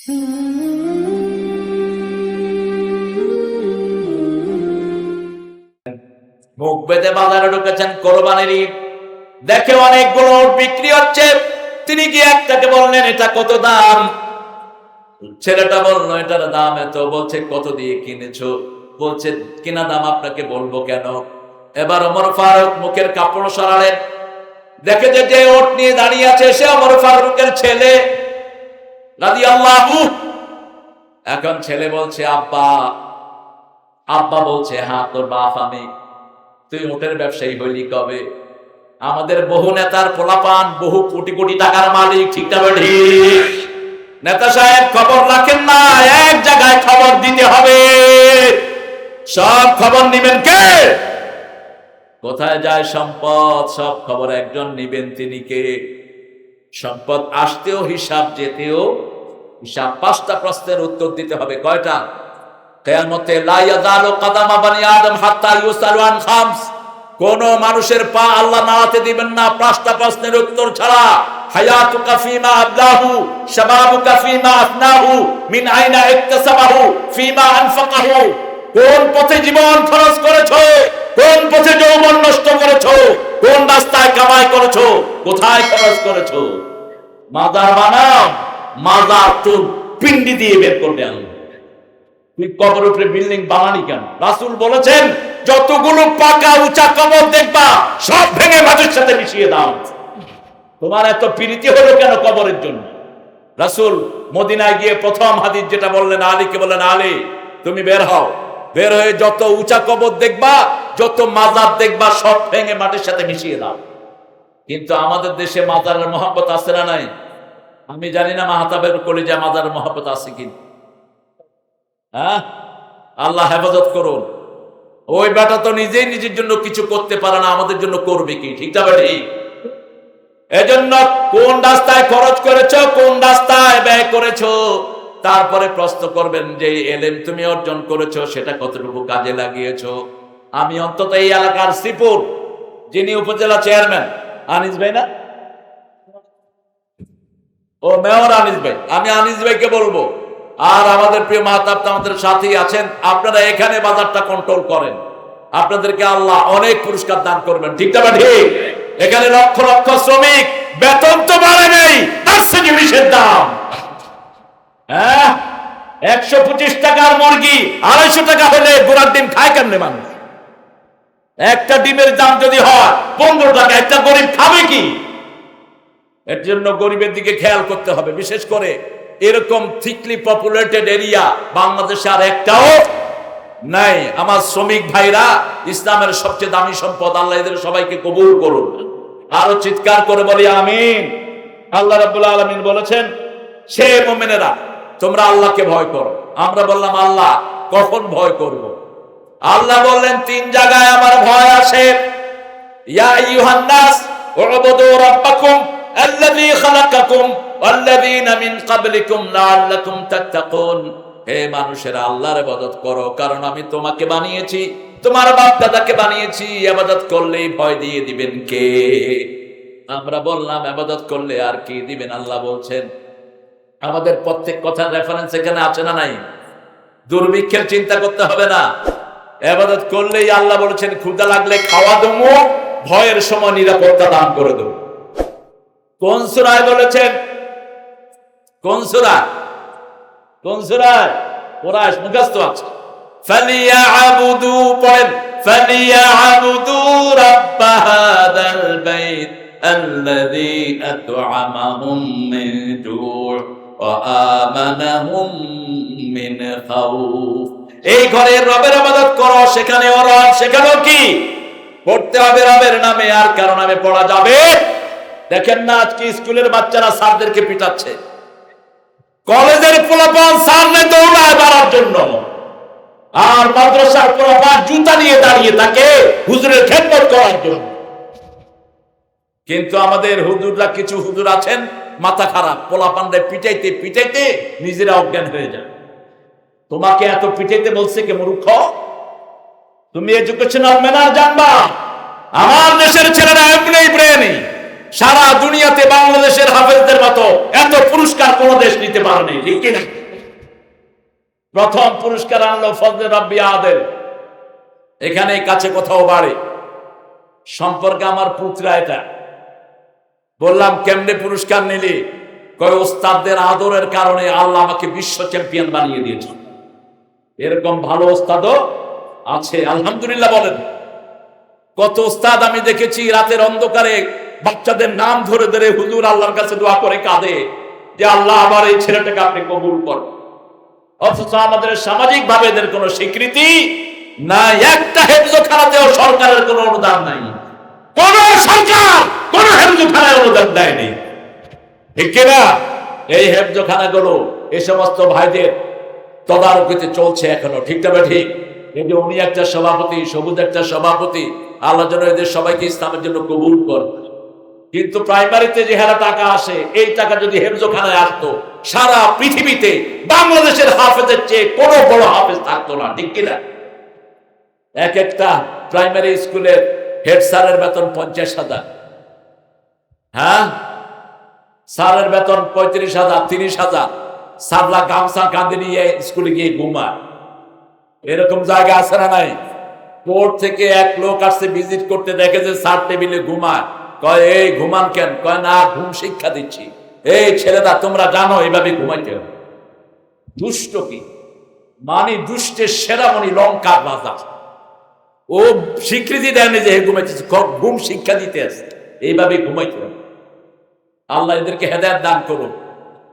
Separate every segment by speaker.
Speaker 1: মুখ বেঁধে বাজারে ঢুকেছেন কোরবানির ঈদ, দেখে অনেকগুলো উট বিক্রি হচ্ছে। তিনি গিয়ে একটাকে বললেন, এটা কত দাম? ছেলেটা বলল, এটার দাম এত। বলছে, কত দিয়ে কিনেছো? বলছে, কিনা দাম আপনাকে বলবো কেন? এবার ওমর ফারুক মুখের কাপড় সরালেন, দেখে যে ওট নিয়ে দাঁড়িয়ে আছে সে ওমর ফারুকের ছেলে রাদিয়াল্লাহু। এখন ছেলে বলছে, আব্বা। আব্বা বলছে, হ্যাঁ তোর বাপ আমি। তুই ওটের ব্যবসায়ী হইলি কবে? আমাদের বহু নেতার পোলাপান বহু কোটি কোটি টাকার মালিক, ঠিক না ঠিক? নেতা সাহেব খবর রাখেন না, এক জায়গায় খবর দিতে হবে। সব খবর নিবেন কে? কোথায় যায় সম্পদ, সব খবর একজন নিবেন, তিনি কে? সম্পদ আসতেও হিসাব, যেতেও হিসাব। 5টা প্রশ্নের উত্তর দিতে হবে। কয়টা? কিয়ামতে লা ইয়াযালু কাদামা বানি আদম হাত্তা ইউসালু আন খামস। কোন মানুষের পা আল্লাহ নাড়াতে দিবেন না 5টা প্রশ্নের উত্তর ছাড়া। হায়াতুকা ফীমা আবলাহু, শাবাবুকা ফীমা আফনাহু, মিন আইনা ইকতাসাবাহু, ফীমা আনফাকাহু। কোন পথে জীবন খরচ করেছো? কোন পথে যৌবন নষ্ট করেছো? কোন রাস্তায় কামাই করেছো? কোথায় খরচ করেছো? মাজার বানাও, মাজার তোর পিন্ডি দিয়ে বের করবে আল্লাহ। তুই কবরের উপরে বিল্ডিং বানানি কেন? রাসূল বলেছেন, যতগুলো পাকা উঁচা কবর দেখবা সব ভেঙে মাটির সাথে মিশিয়ে দাও। তোমার এত প্রীতি হলো কেন কবরের জন্য? রাসূল মদিনায় গিয়ে প্রথম হাদিস যেটা বললেন, আলীকে বললেন, আলী তুমি বের হও, বের হয়ে যত উঁচা কবর দেখবা, যত মাজার দেখবা সব ভেঙে মাটির সাথে মিশিয়ে দাও। কিন্তু আমাদের দেশে মাজারের মহব্বত আছে না নাই? আমি জানি না মাহতাবের কলিজা মাজারের মহব্বত আছে কি। হ্যাঁ, আল্লাহ হেফাজত করুন। ওই বেটা তো নিজেই নিজের জন্য কিছু করতে পারে না, আমাদের জন্য করবে কি? ঠিক না বেটি? এজন্য কোন রাস্তায় খরচ করেছো, কোন রাস্তায় ব্যয় করেছো, তারপরে প্রশ্ন করবেন যে এলেম তুমি অর্জন করেছো সেটা কতটুকু কাজে লাগিয়েছো। আমি অন্তত এই এলাকার শ্রীপুর, যিনি উপজেলা চেয়ারম্যান আনিস ভাই না, ও মেয়র আনিস ভাই, আমি আনিস ভাইকে বলবো, আর আমাদের প্রিয় মাহতাব আমাদের সাথেই আছেন, আপনারা এখানে বাজারটা কন্ট্রোল করেন, আপনাদেরকে আল্লাহ অনেক পুরস্কার দান করবেন। ঠিক না ঠিক? এখানে লক্ষ লক্ষ শ্রমিক, বেতন তো বাড়ে নেই, তার সে জিনিসের দাম। হ্যাঁ, 125 টাকার মুরগি 250 টাকা হলে গোড়ার ডিম খায় কেমনে মানুষ? একটা ডিমের দাম যদি হয় 15 টাকা, একটা গরিব খাবে কি? এর জন্য গরিবের দিকে খেয়াল করতে হবে। বিশেষ করে এরকম থিকলি পপুলেটেড এরিয়া বাংলাদেশে আর একটাও নাই। আমার শ্রমিক ভাইরা ইসলামের সবচেয়ে দামি সম্পদ, আল্লাহ এদের সবাইকে কবুল করুন। আরো চিৎকার করে বলি আমিন। আল্লাহ রাব্বুল আলামিন বলেছেন, সে মুমিনেরা তোমরা আল্লাহকে ভয় করো। আমরা বললাম, আল্লাহ কখন ভয় করব? আল্লাহ বললেন, 3 জায়গায় আমার ভয় আসে। ইয়া আইয়ুহান নাস উবুদু রাব্বাকুম আল্লাযী খালাকাকুম ওয়াল্লাযীনা মিন ক্বাবলিকুম লাআল্লাকুম তাত্তাকুন। হে মানুষেরা, আল্লাহর ইবাদত করো, কারণ আমি তোমাকে বানিয়েছি, তোমার বাপ দাদাকে বানিয়েছি। ইবাদত করলেই ভয় দিয়ে দিবেন কে? আমরা বললাম, ইবাদত করলে আর কি দিবেন? আল্লাহ বলছেন, আমাদের প্রত্যেক কথার রেফারেন্স এখানে আছে না নাই? দুর্ভিক্ষের চিন্তা করতে হবে না, ইবাদত করলেই আল্লাহ বলেছেন, ক্ষুধা লাগলে খাওয়া দেবো, ভয়ের সময় নিরাপত্তা দান করে দেবো। কোন সূরায় বলেছেন? কোন সূরা? কোন সূরায়? কুরআশ মুখস্থ আছে। ফালিয়াবুদু, পড়েন, ফালিয়াবুদু রাব্ব হাযাল বাইত আল্লাযী আত'আমাহুম মিন জু' ওয়া আমানাহুম মিন খাউফ। এই ঘরের রবের ইবাদত করো, সেখানে রব, সেখানেও কি পড়তে হবে? রবের নামে। আর কারো নামে পড়া যাবে? দেখেন না আজকে স্কুলের বাচ্চারা স্যারদেরকে পিটাচ্ছে, কলেজের পোলাপান স্যারকে দৌড়ায় মারার জন্য, আর মাদ্রাসার পোলাপান জুতা নিয়ে দাঁড়িয়ে থাকে হুজুরের খেদমত করার জন্য। কিন্তু আমাদের হুজুররা, কিছু হুজুর আছেন মাথা খারাপ, পোলাপানদের পিটাইতে পিটাইতে নিজেরা অজ্ঞান হয়ে যায়। তোমাকে এত পিটাইতে বলছে কে মূর্খ? তুমি এডুকেশনাল ম্যানার জানবা? আমার দেশের ছেলেরা এমনি ব্রেনি, সারা দুনিয়াতে বাংলাদেশের হাফেজদের মতো এত পুরস্কার কোন দেশ নিতে পারেনি, ঠিক কিনা? প্রথম পুরস্কার আনলো ফজলে রাব্বি আদেল, এখানে কাছে কোথাও বাড়ে, সম্পর্কে আমার পুত্রা। এটা বললাম কেমনে পুরস্কার নিলি? কয় ওস্তাদদের আদরের কারণে আল্লাহ আমাকে বিশ্ব চ্যাম্পিয়ন বানিয়ে দিয়েছে। এরকম ভালো ওস্তাদও আছে, আলহামদুলিল্লাহ বলেন। কত ওস্তাদ আমি দেখেছি রাতের অন্ধকারে বাচ্চাদের নাম ধরে ধরে হুজুর আল্লাহর কাছে দোয়া করে কাঁদে যে আল্লাহ আমার এই ছেলেটাকে আপনি কবুল করুন। অথচ আমাদের সামাজিক ভাবে এদের কোনো স্বীকৃতি না। একটা হেফজখানাতেও সরকারের কোনো অনুদান নাই, কোন সরকার কোন হেফজখানায় অনুদান দেয়নি, ঠিক কিনা? এই হেফজখানাগুলো এই সমস্ত ভাইদের তদারকিতে চলছে এখনো, ঠিক না ঠিক? এই যে উনি একটা সভাপতি, সবুজ একটা সভাপতি, আল্লাহ যেন এদের সবাইকে ইসলামের জন্য কবুল করে। কিন্তু প্রাইমারিতে যে হারে টাকা আসে, এই টাকা যদি হেফজখানায় আসতো, সারা পৃথিবীতে বাংলাদেশের হাফেজের চেয়ে কোনো বড় হাফেজ থাকতো না, ঠিক কিনা? এক একটা প্রাইমারি স্কুলের হেড স্যারের বেতন 50,000, হ্যাঁ, স্যারের বেতন 35,000, 30,000। সারলা গামছা কাঁধে নিয়ে স্কুলে গিয়ে ঘুমায়। এরকম জায়গা আছে না নাই? কোর্ট থেকে এক লোক আসছে ভিজিট করতে, দেখে যে স্যার টেবিলে ঘুমায়। কয় এই ঘুমান কেন? কয় না, ঘুম শিক্ষা দিচ্ছি। এই ছেলেরা তোমরা জানো এইভাবে ঘুমাইতে হবে। দুষ্ট কি মানে দুষ্টের সেরামণি লঙ্কার রাজা, ও স্বীকৃতি দেয়নি যে ঘুমাইতেছে, ঘুম শিক্ষা দিতে আসে, এইভাবে ঘুমাইতে হবে। আল্লাহ এদেরকে হেদায়েত দান করুন।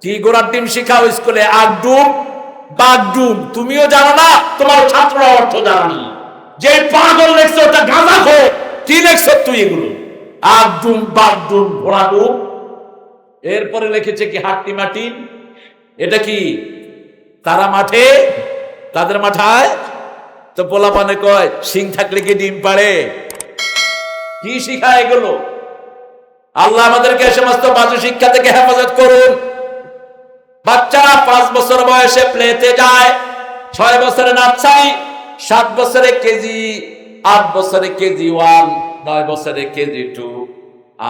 Speaker 1: কি গোড়ার ডিম শিখাও স্কুলে? আগডুম বাগডুম তুমিও জানো না, তোমার ছাত্ররা অর্থ জানো না। যে পাগল লেখছে ওটা গাঁজা খো, কি লেখছ তুই এগুলো? আগডুম বাগডুম ঘোড়াডুম। এরপরে লিখেছে কি হাট্টি মাটি, এটা কি তারা মাঠে, তাদের মাথায় তো পোলাপানে কয় সিং থাকলে কি ডিম পাড়ে? কি শিখায় এগুলো? আল্লাহ আমাদেরকে সমস্ত বাজে শিক্ষা থেকে হেফাজত করুন। বাচ্চারা 5 বছর বয়সে প্লেতে যায়, 6 বছরে নার্সারি, 7 বছরে কেজি, 8 বছরে কেজি 1, 9 বছরে কেজি 2,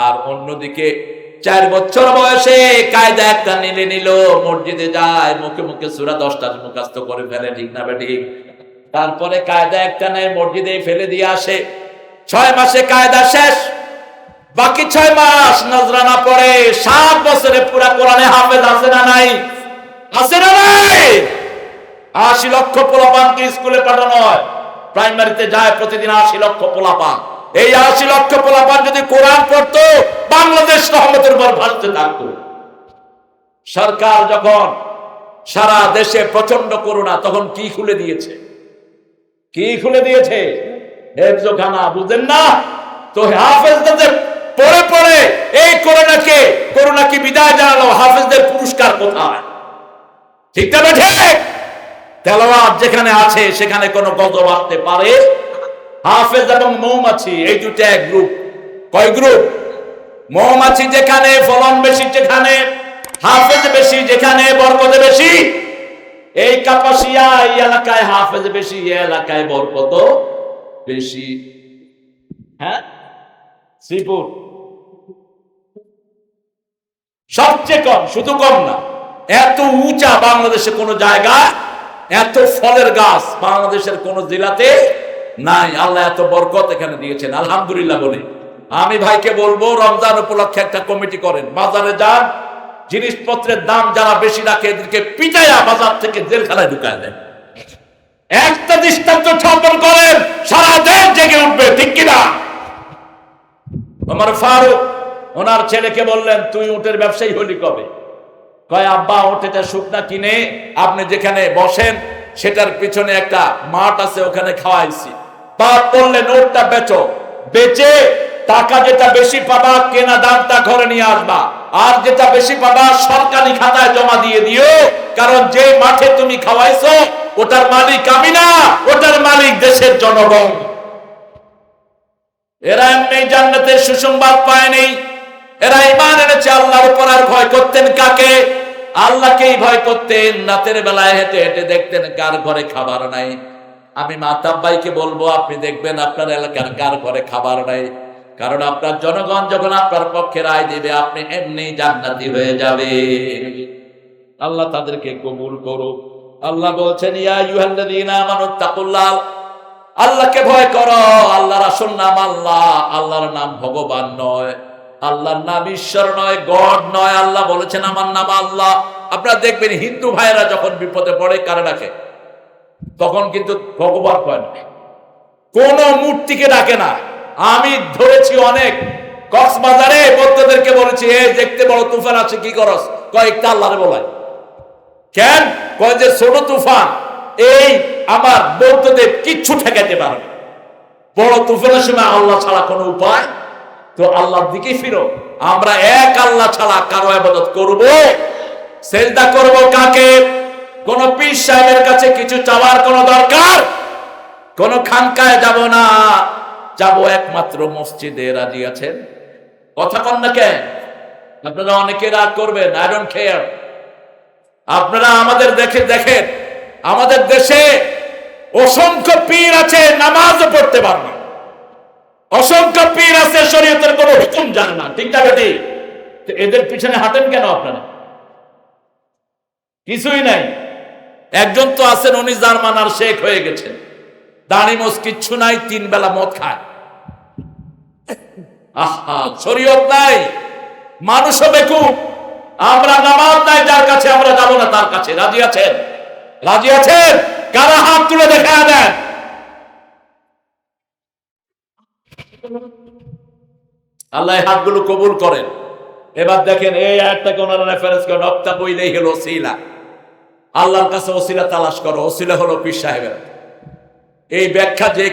Speaker 1: আর অন্যদিকে 4 বছর বয়সে কায়দা একটা নিল, মসজিদে যায়, মুখে মুখে সূরা 10টা মুখস্থ করে ফেলে, ঠিক না বেঠিক? তারপরে কায়দা একটা নেয়, মসজিদে ফেলে দিয়ে আসে। 6 মাসে কায়দা শেষ, বাকি 6 মাস নজরানা পড়ে। 7 বছরে পুরা কোরআনে হাফেজ আছে না নাই? আছে না নাই? 80 লক্ষ পোলাপানকে স্কুলে পাঠানো হয়, প্রাইমারিতে যায় প্রতিদিন 80 লক্ষ পোলাপান। এই 80 লক্ষ পোলাপান যদি কোরআন পড়তো, বাংলাদেশ রহমতের উপর ভাসতে থাকতো। সরকার যখন সারা দেশে প্রচন্ড করোনা, তখন কি খুলে দিয়েছে? কি খুলে দিয়েছে? হেফজখানা, বুঝেন না তো? হাফেজদের পড়ে পড়ে এই করোনা কি বিদায় জানালো, হাফেজদের পুরস্কার কোথায়? ঠিক না ঠিক? তেলাওয়াত যেখানে আছে সেখানে কোনো গজব আসতে পারে? হাফেজ এবং মৌমাছি এই দুটো এক গ্রুপ। কয় গ্রুপ? মৌমাছি যেখানে ফলন বেশি, যেখানে হাফেজ বেশি, যেখানে বরকত বেশি। এই কাপাসিয়া এই এলাকায় হাফেজ বেশি, এই এলাকায় বরকত বেশি। হ্যাঁ, শ্রীপুর সবচেয়ে কম, শুধু কম না, এত উঁচা বাংলাদেশে কোন জায়গা, এত ফলের গাছ বাংলাদেশের কোন জেলাতে নাই। আল্লাহ এত বরকত এখানে দিয়েছেন, আলহামদুলিল্লাহ বলে। আমি ভাইকে বলবো রমজান উপলক্ষে একটা কমিটি করেন, বাজারে যান, জিনিসপত্রের দাম যারা বেশি রাখে এদেরকে পিটাইয়া বাজার থেকে জেলখানায় ঢুকায় দেন। একটা দৃষ্টান্ত স্থাপন করেন, সারা দেশ জেগে উঠবে, ঠিক কিনা? ওমর ফারুক ওনার ছেলেকে বললেন, তুই উটের ব্যবসায়ী হলি কবে? কয় আব্বা, উটেটা শুকনা কিনে আপনি যেখানে বসেন সেটার পিছনে একটা মাঠ আছে, ওখানে খাওয়াইছি। বাপ বললেন উটটা বেচো, বেচে টাকা যেটা বেশি পাবা কেনা দামটা ঘরে নিয়ে আসবা, আর যেটা বেশি পাবা সরকারি খাতায় জমা দিয়ে দিও, কারণ যে মাঠে তুমি খাওয়াইছো ওটার মালিক আমি না, ওটার মালিক দেশের জনগণ। এরা এমনি জান্নাতের সুসংবাদ পায়নি, এরা ঈমান এনেছে আল্লাহর উপর। আর ভয় করতেন কাকে? আল্লাহকেই ভয় করতেন। রাতের বেলায় হেঁটে হেঁটে দেখতেন কার ঘরে খাবার নাই। আমি মাতাব ভাইকে বলবো, আপনি দেখবেন আপনার এলাকার কার ঘরে খাবার নাই, কারণ আপনার জনগণ যখন আপনার পক্ষে রায় দিবে আপনি এমনি জান্নাতি হয়ে যাবে। আল্লাহ তাদেরকে কবুল করুক। আল্লাহ বলছেন ইয়া আইয়ুহাল্লাযীনা আমানুত্তাকুল্লাহ, আল্লাহকে ভয় করো। আল্লাহর আসল নাম আল্লাহ, আল্লাহর নাম ভগবান নয়, আল্লাহর নাম ঈশ্বর নয়, গড নয়। আল্লাহ বলেছেন আমার নাম আল্লাহ। আপনারা দেখবেন হিন্দু ভাইয়েরা যখন বিপদে পড়ে কারে ডাকে? তখন কিন্তু ভগবান কয় না, কোন মূর্তিকে ডাকে না। আমি ধরেছি অনেক কক্সবাজারে বৌদ্ধদেরকে বলেছি, এই দেখতে বড় তুফান আছে কি করস? কয়েকটা আল্লাহরে বলায় কেন? কয় যে ছোট তুফান এই আমার বৌদ্ধদের কিচ্ছু ঠেকাইতে পারবে, বড় তুফানের সময় আল্লাহ ছাড়া কোনো উপায়? তো আল্লাহর দিকে ফিরো। আমরা এক আল্লাহ ছাড়া কারো ইবাদত করব? সেজদা করব কাকে? কোন পীর সাহেবের কাছে কিছু চাওয়ার কোনো দরকার? কোন খানকায় যাব না, যাব একমাত্র মসজিদে। রাজি আছেন? কথা কন না কেন? আপনারা অনেকে রাগ করবেন, আই ডোন্ট কেয়ার। আপনারা আমাদের দেখেন আমাদের দেশে অসংখ্য পীর আছে, নামাজও পড়তে পারে না। অসংখ্য পীর আছে, শরীয়তের কোনো হুকুম জানে না। ঠিক না বেটি? এদের পিছনে হাঁটেন কেন আপনারা? কিছুই নাই। একজন তো আছেন উনি জার্মানার শেখ হয়ে গেছেন, দাড়ি মোছ কিচ্ছু নাই, 3 বেলা মদ খায়। আহা, শরীয়ত নাই, মানুষও বেকুব। আমরা নামাজ নাই যার কাছে, আমরা যাব না তার কাছে। রাজি আছেন? রাজি আছেন? কারা হাত তুলে দেখা দেন? আল্লাহ হাতগুলো কবুল করেন। এবার দেখেন এই আয়াতটাকে ওনারা রেফারেন্স করেন, ওয়াক্তাবু ইলাইহিল ওসিলা। আল্লাহর কাছে ওসিলা তালাশ করো। ওসিলা হলো পীর সাহেবের। এই ব্যাখ্যা যে